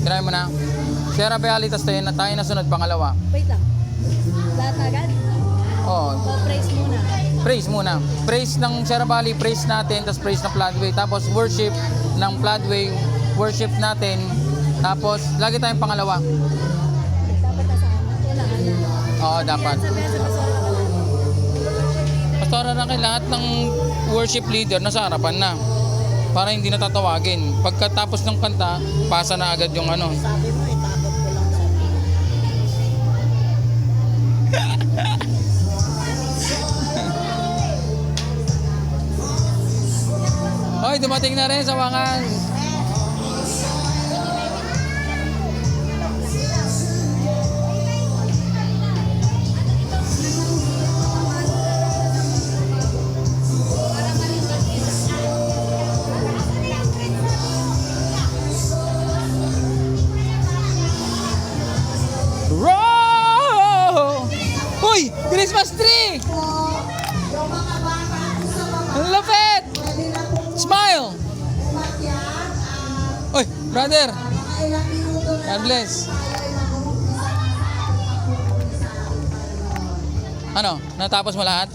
Try mo na. Sierra Vialitas tayo na sunod, pangalawa. Wait lang. Lahat agad? Oh, O praise muna. praise muna. Praise ng Sierra Valley, praise natin, tapos praise ng Floodway. Tapos worship ng Floodway, worship natin. Tapos, lagi tayong pangalawa. Dapat kasama. Wala ka na. Oo, dapat. Sabi sa pastora ka na. Pastora na kay lahat ng worship leader nasa harapan na. Para hindi natatawagin. Pagkatapos ng kanta, pasa na agad yung ano. Sabi mo, itakot ko lang sa Hoy, dumating na rin sa mga... Row! Uy! Christmas tree! Ang lapit! Smile! Uy, brother! God bless! Ano? Natapos mo lahat?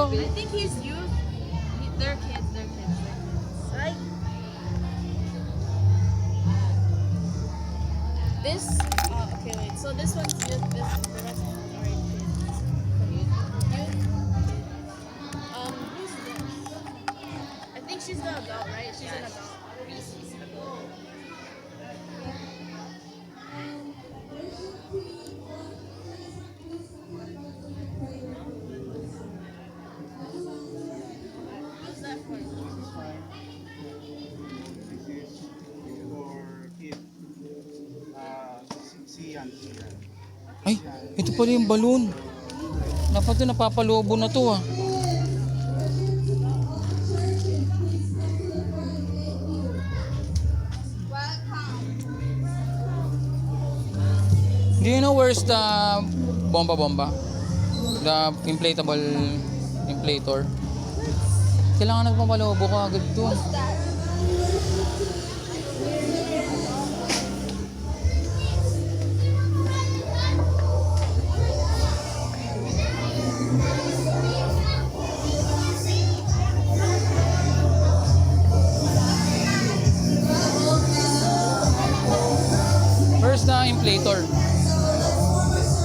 I think he's youth. They're kids. Right? This. Okay, wait. So this one's youth. The rest are kids. Youth. Who's this? I think she's the adult, right? She's an adult. Who's that for? Ay, ito pala yung balloon. Dapat ito napapalobo na to ah. Do you know where's the bomba? The inflatable inflator? Kailangan na papalobo ka agad to.